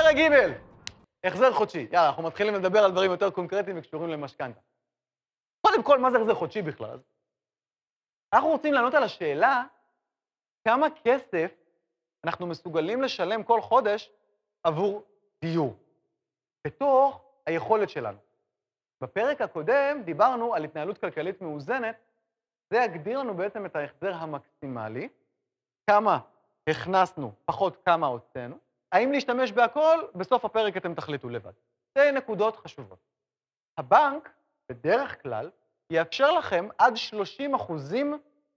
פרק ג' החזר חודשי. יאללה, אנחנו מתחילים לדבר על דברים יותר קונקרטיים וקשורים למשכנתה. קודם כל, מה זה החזר חודשי בכלל? אנחנו רוצים לענות על השאלה כמה כסף אנחנו מסוגלים לשלם כל חודש עבור דיור, בתוך היכולת שלנו. בפרק הקודם דיברנו על התנהלות כלכלית מאוזנת, זה יגדיר לנו בעצם את ההחזר המקסימלי, כמה הכנסנו, פחות כמה הוצאנו. האם להשתמש בהכל? בסוף הפרק אתם תחליטו לבד. זה נקודות חשובות. הבנק, בדרך כלל, יאפשר לכם עד 30%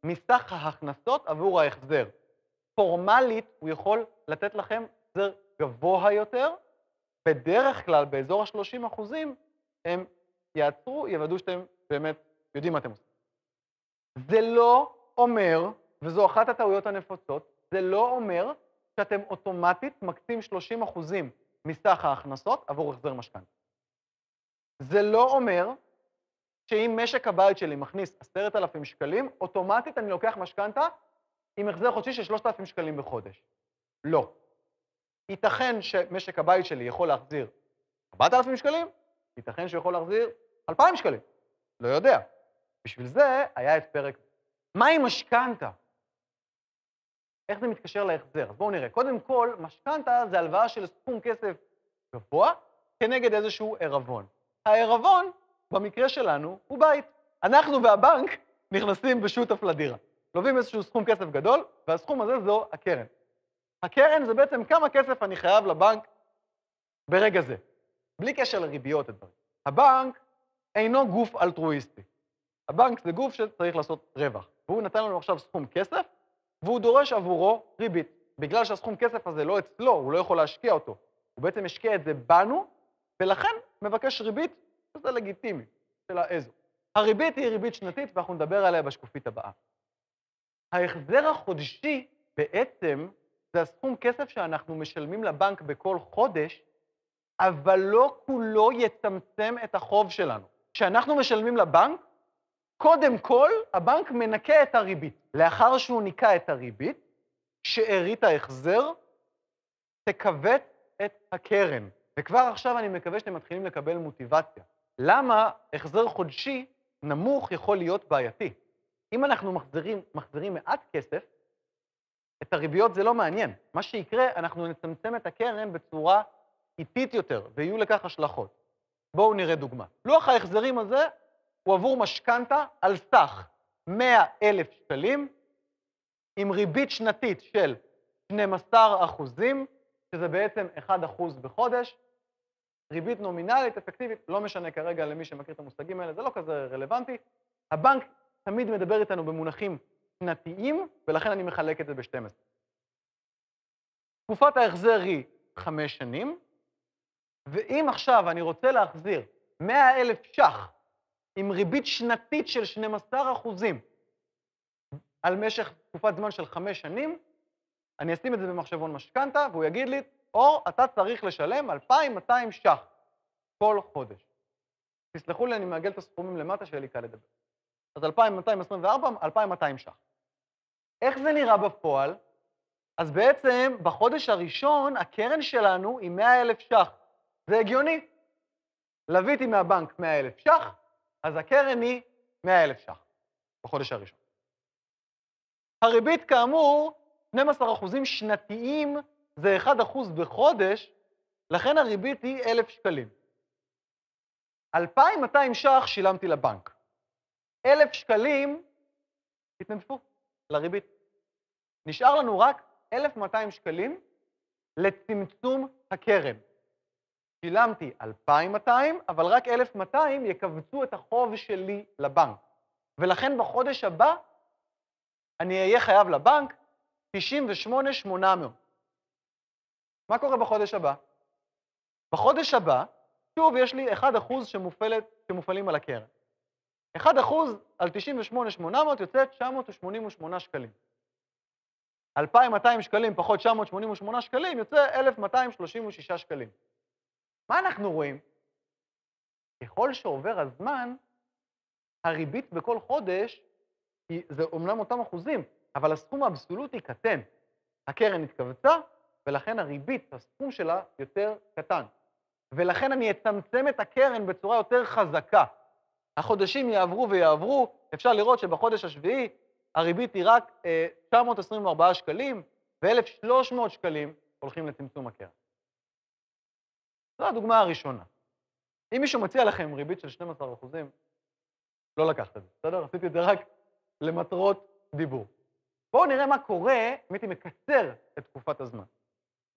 מסך ההכנסות עבור ההחזר. פורמלית הוא יכול לתת לכם החזר גבוה יותר, בדרך כלל באזור ה-30% הם יעצרו, יוודאו שאתם באמת יודעים מה אתם עושים. זה לא אומר, וזו אחת הטעויות הנפוצות, זה לא אומר שאתם אוטומטית מקצים 30% מסך ההכנסות עבור החזר משכנתה. זה לא אומר שאם משק הבית שלי מכניס 10,000 שקלים, אוטומטית אני לוקח משכנתה עם החזר חודשי של 3,000 שקלים בחודש. לא. ייתכן שמשק הבית שלי יכול להחזיר 4,000 שקלים, ייתכן שיכול להחזיר 2,000 שקלים. לא יודע. בשביל זה היה את פרק. מה עם משכנתה? איך זה מתקשר להחזר? אז בואו נראה. קודם כל, משכנתה זה הלוואה של סכום כסף גבוה כנגד איזשהו עירבון. העירבון, במקרה שלנו, הוא בית. אנחנו והבנק נכנסים בשותף לדירה. לווים איזשהו סכום כסף גדול, והסכום הזה זו הקרן. הקרן זה בעצם כמה כסף אני חייב לבנק ברגע זה, בלי קשר לריביות הדברים. הבנק אינו גוף אלטרואיסטי. הבנק זה גוף שצריך לעשות רווח. והוא נתן לנו עכשיו סכום כסף, והוא דורש עבורו ריבית. בגלל שהסכום כסף הזה לא אצלו, הוא לא יכול להשקיע אותו. הוא בעצם השקיע את זה בנו, ולכן מבקש ריבית, שזה לגיטימי, של האיזו. הריבית היא ריבית שנתית, ואנחנו נדבר עליה בשקופית הבאה. ההחזר החודשי בעצם זה הסכום כסף שאנחנו משלמים לבנק בכל חודש, אבל לא כולו יצמצם את החוב שלנו. כשאנחנו משלמים לבנק, קודם כל, הבנק מנקה את הריבית. לאחר שהוא ניקה את הריבית, שארית ההחזר תכווץ את הקרן. וכבר עכשיו אני מקווה שאתם מתחילים לקבל מוטיבציה. למה החזר חודשי נמוך יכול להיות בעייתי? אם אנחנו מחזירים מעט כסף, את הריביות זה לא מעניין. מה שיקרה, אנחנו נצמצם את הקרן בצורה איטית יותר, ויהיו לכך השלכות. בואו נראה דוגמה. לוח ההחזרים הזה הוא עבור משכנתה על סך 100,000 שקלים, עם ריבית שנתית של 12%, שזה בעצם 1% בחודש, ריבית נומינלית, אפקטיבית, לא משנה כרגע למי שמכיר את המושגים האלה, זה לא כזה רלוונטי. הבנק תמיד מדבר איתנו במונחים שנתיים, ולכן אני מחלק את זה ב-12. תקופת ההחזר היא 5 שנים, ואם עכשיו אני רוצה להחזיר 100,000 ש"ח עם ריבית שנתית של 12% על משך תקופת זמן של 5 שנים, אני אשים את זה במחשבון משכנתה, והוא יגיד לי, או אתה צריך לשלם 2,200 ש"ח כל חודש. תסלחו לי, אני מעגל את הסכומים למטה שיהיה לי קל לדבר. אז 2,224, 2,200 ש"ח. איך זה נראה בפועל? אז בעצם בחודש הראשון הקרן שלנו היא 100,000 ש"ח. זה הגיוני. לוויתי מהבנק 100,000 ש"ח, אז הקרן היא 100,000 ש"ח בחודש הראשון. הריבית כאמור, 12% שנתיים זה 1% בחודש, לכן הריבית היא 1,000 שקלים. 2,200 ש"ח שילמתי לבנק. 1,000 שקלים התנדפו לריבית. נשאר לנו רק 1,200 שקלים לצמצום הקרן. שילמתי 2,200, אבל רק 1,200 יקבצו את החוב שלי לבנק. ולכן בחודש הבא אני אהיה חייב לבנק 98,800. מה קורה בחודש הבא? בחודש הבא, שוב, יש לי 1% שמופעלים על הקרן. 1% על 98,800 יוצא 988 שקלים. 2,200 שקלים פחות 988 שקלים יוצא 1,236 שקלים. מה אנחנו רואים? ככל שעובר הזמן, הריבית בכל חודש, זה אומנם אותם אחוזים, אבל הסכום האבסולוטי קטן. הקרן התכווצה, ולכן הריבית, הסכום שלה יותר קטן. ולכן אני אצמצם את הקרן בצורה יותר חזקה. החודשים יעברו ויעברו, אפשר לראות שבחודש השביעי הריבית היא רק 924 שקלים, ו1,300 שקלים הולכים לצמצום הקרן. זו הדוגמה הראשונה. אם מישהו מציע לכם ריבית של 12%, לא לקחת את זה, בסדר? עשיתי את זה רק למטרות דיבור. בואו נראה מה קורה אם הייתי מקצר את תקופת הזמן.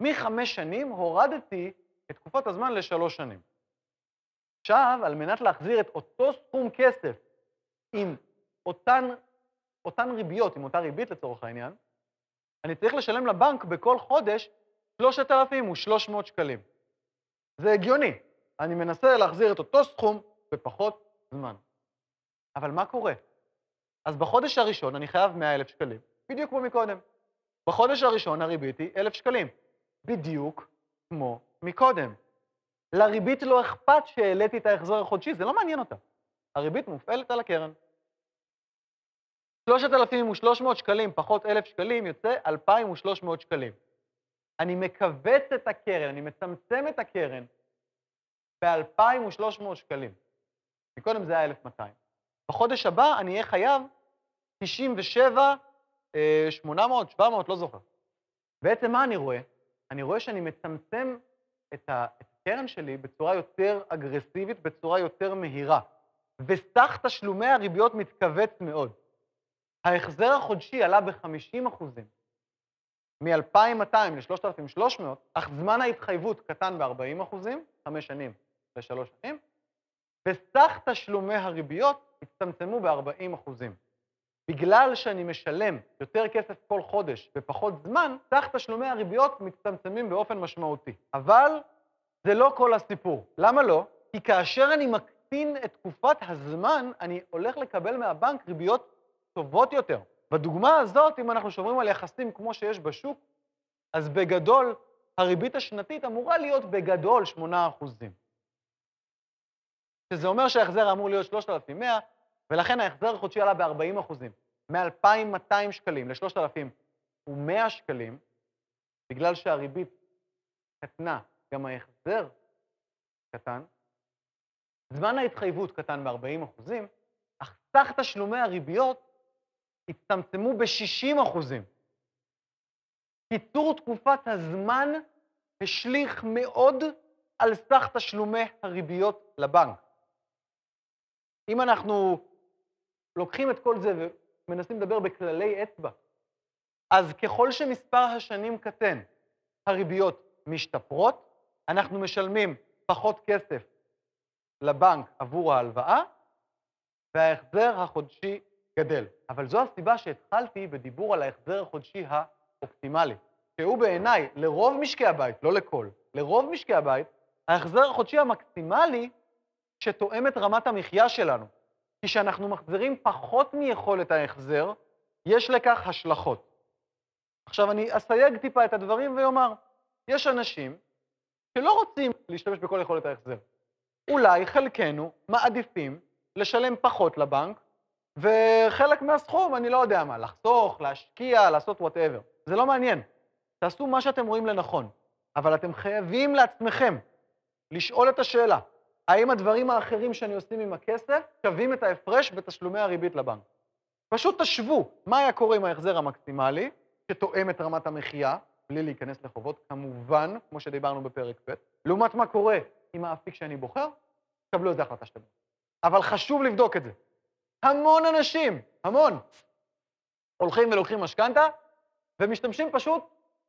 מ5 שנים הורדתי את תקופת הזמן ל3 שנים. עכשיו, על מנת להחזיר את אותו סכום כסף עם אותן ריביות, עם אותה ריבית לצורך העניין, אני צריך לשלם לבנק בכל חודש 3,300 שקלים. זה הגיוני. אני מנסה להחזיר את אותו סכום בפחות זמן. אבל מה קורה? אז בחודש הראשון אני חייב 100,000 שקלים, בדיוק כמו מקודם. בחודש הראשון הריבית היא 1,000 שקלים, בדיוק כמו מקודם. לריבית לא אכפת שהעליתי את ההחזר החודשי, זה לא מעניין אותה. הריבית מופעלת על הקרן. 3,300 שקלים פחות 1,000 שקלים יוצא 2,300 שקלים. אני מקבץ את הקרן, אני מצמצם את הקרן ב-2,300 שקלים. מקודם זה היה 1,200. בחודש הבא אני אהיה חייב 97, 800, 700, לא זוכר. בעצם מה אני רואה? אני רואה שאני מצמצם את הקרן שלי בצורה יותר אגרסיבית, בצורה יותר מהירה. וסך תשלומי הריביות מתכווץ מאוד. ההחזר החודשי עלה ב-50%, מ-2,200 ל-3,300, אך זמן ההתחייבות קטן ב-40%, 5 שנים ל3 שנים, וסך תשלומי הריביות הצטמצמו ב-40%. בגלל שאני משלם יותר כסף כל חודש בפחות זמן, סך תשלומי הריביות מצטמצמים באופן משמעותי. אבל זה לא כל הסיפור. למה לא? כי כאשר אני מקטין את תקופת הזמן, אני הולך לקבל מהבנק ריביות טובות יותר. בדוגמה הזאת, אם אנחנו שומרים על יחסים כמו שיש בשוק, אז בגדול, הריבית השנתית אמורה להיות בגדול 8%. שזה אומר שההחזר אמור להיות 3,100, ולכן ההחזר החודשי עלה ב-40%, מ-2,200 שקלים ל-3,100 שקלים, בגלל שהריבית קטנה, גם ההחזר קטן, זמן ההתחייבות קטן ב-40%, אך סך תשלומי הריביות הצטמצמו ב-60%. קיצור תקופת הזמן השליך מאוד על סך תשלומי הריביות לבנק. אם אנחנו לוקחים את כל זה ומנסים לדבר בכללי אצבע, אז ככל שמספר השנים קטן, הריביות משתפרות, אנחנו משלמים פחות כסף לבנק עבור ההלוואה, וההחזר החודשי גדל. אבל זו הסיבה שהתחלתי בדיבור על ההחזר החודשי האופטימלי, שהוא בעיניי, לרוב משקי הבית, לא לכל, לרוב משקי הבית, ההחזר החודשי המקסימלי שתואם את רמת המחיה שלנו. כי כשאנחנו מחזירים פחות מיכולת ההחזר, יש לכך השלכות. עכשיו אני אסייג טיפה את הדברים ויאמר, יש אנשים שלא רוצים להשתמש בכל יכולת ההחזר. אולי חלקנו מעדיפים לשלם פחות לבנק, וחלק מהסכום, אני לא יודע מה, לחסוך, להשקיע, לעשות whatever. זה לא מעניין. תעשו מה שאתם רואים לנכון, אבל אתם חייבים לעצמכם לשאול את השאלה, האם הדברים האחרים שאני עושים עם הכסף שווים את ההפרש בתשלומי הריבית לבנק? פשוט תשוו מה היה קורה עם ההחזר המקסימלי, שתואם את רמת המחיה, בלי להיכנס לחובות, כמובן, כמו שדיברנו בפרק ב', לעומת מה קורה עם האפיק שאני בוחר, קבלו את זה החלטה שאתם. אבל חשוב לבדוק את זה. המון אנשים, המון, הולכים ולוקחים משכנתה, ומשתמשים פשוט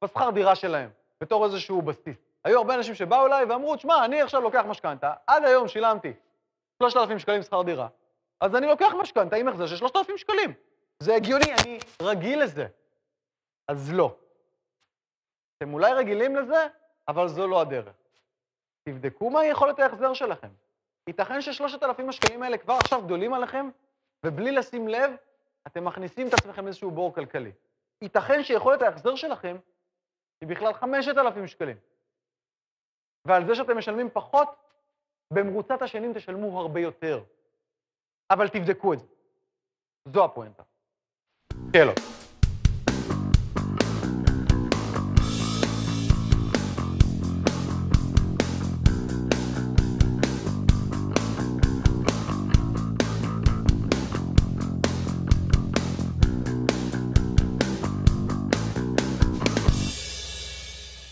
בשכר דירה שלהם, בתור איזשהו בסיס. היו הרבה אנשים שבאו אליי ואמרו, תשמע, אני עכשיו לוקח משכנתה, עד היום שילמתי 3,000 שקלים שכר דירה, אז אני לוקח משכנתה עם החזר של 3,000 שקלים. זה הגיוני, אני רגיל לזה. אז לא. אתם אולי רגילים לזה, אבל זו לא הדרך. תבדקו מה יכולת ההחזר שלכם. ייתכן ש3,000 השקלים האלה כבר עכשיו גדולים עליכם, ובלי לשים לב, אתם מכניסים את עצמכם איזשהו בור כלכלי. ייתכן שיכולת ההחזר שלכם היא בכלל 5,000 שקלים. ועל זה שאתם משלמים פחות, במרוצת השנים תשלמו הרבה יותר. אבל תבדקו את זה. זו הפואנטה. שאלות.